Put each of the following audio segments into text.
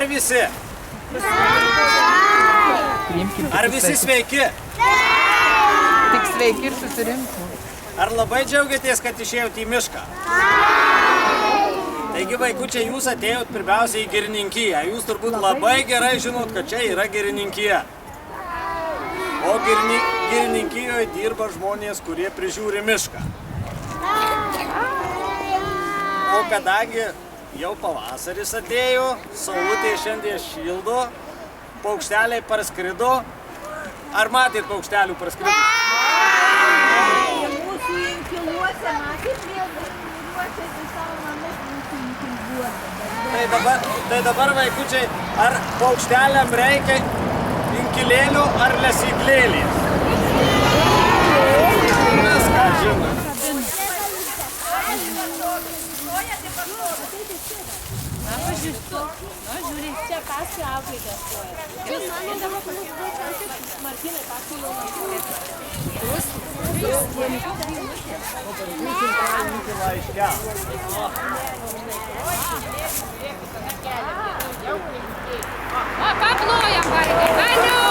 Ar visi? Ar visi sveiki? Tik sveiki ir susirinkti. Ar labai džiaugiatės, kad išėjote į mišką? Taigi, vaikučiai, jūs atėjot pirmiausia į girininkiją. Jūs turbūt labai gerai žinot, kad čia yra girininkija. O girininkijoje dirba žmonės, kurie prižiūri mišką. O kadangi jau pavasaris atėjo, saulutė šiandien šildo, paukšteliai parskrido. Ar matėt paukštelių parskrido? Mūsų inkiluose matėt vėl ruošiasi savo namus mūsų inkiluose. Tai dabar, vaikučiai, ar paukšteliam reikia inkilėlių ar lesyklėlės? Viską žinot. Žiūrėk, čia paskui auklėtės stoja. Martynai paskui jau O, paplojam, vargiai. Alio!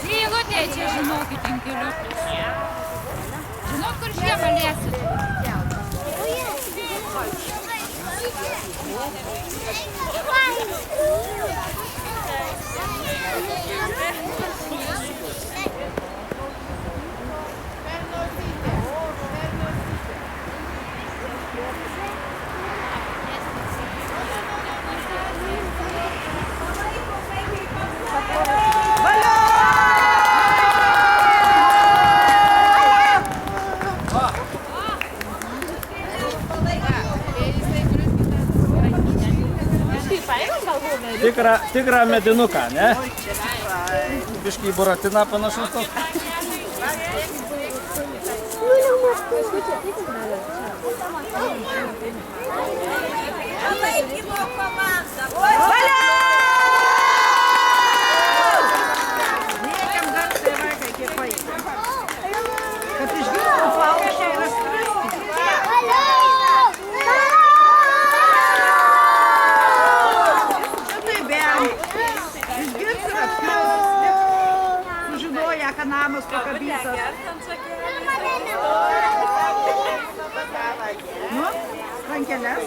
Zylutė čia, žinokit, inkiliukus. Žinot, kur žiemą lėsit? Tikrą medinuką, ne? Biškį į buratiną panašus toks. Kad išgirstų paukščiai ir atskristų. Išgirs ir atskris. Sužinoja, kad namas pakabytas. Nu, rankeles.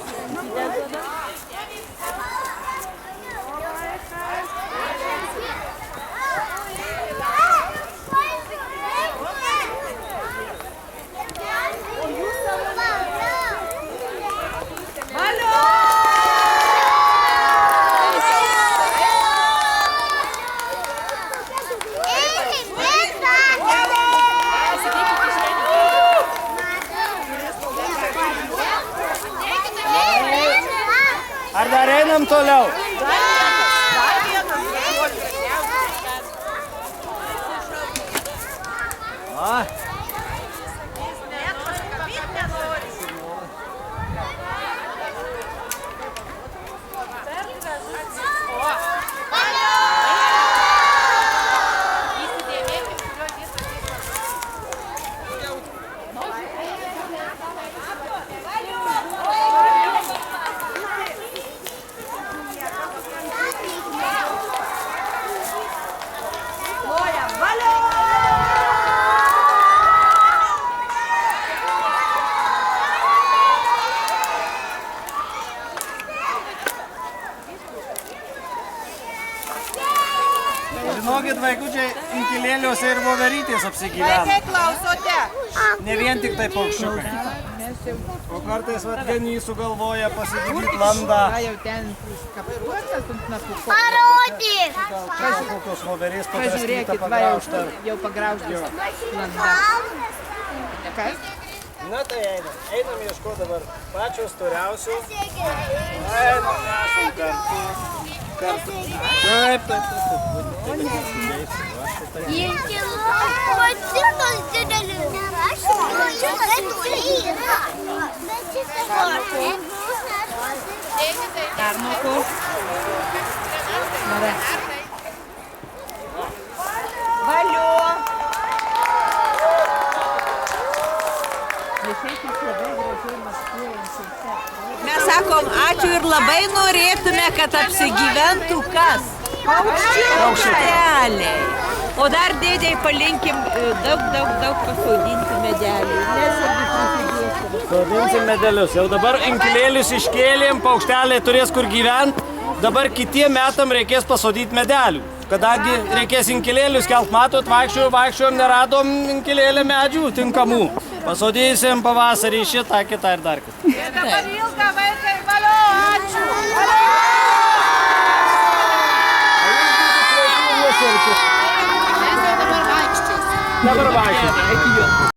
Ar dar einam toliau? Žinokit, vaikučiai, inkilėliuose ir voverytės apsigyvena. Vaikai klausote. Ne vien tik tai paukščiukai. O kartais genys sugalvoja pasigimti landą. Jau ten kapiruotas ant nakų. Parodyk! Gal kokios voverės papraskyta Pažiūrėkit, va pagraužta. jau pagraužtas landa. Kas? Na tai einam ieškoti dabar pačios storiausių. Einam, esam kartu. Taip. Patirtos didelis. Aš žinau, kad tai yra. Bet šitą Dar nuku. Valio! Visi labai gražiai. Mes sakom ačiū ir labai norėtume, kad apsigyventų kas? Paukšteliai. O dar dėdei palinkim daug pasodinti medelių. Sodinsim medelius. Jau dabar inkilėlius iškėlėm, paukšteliai turės kur gyventi. Dabar kitiem metam reikės pasodyti medelių. Kadangi reikės inkilėlius kelt, matot, vaikščiojom, neradom inkilėlę medžių tinkamų. Pasodėsim pavasarį šitą, kitą ir dar kitą. Dabar Ilga vaikai, valio, ačiū. Mes jau dabar vaikščios. Dabar vaikščios.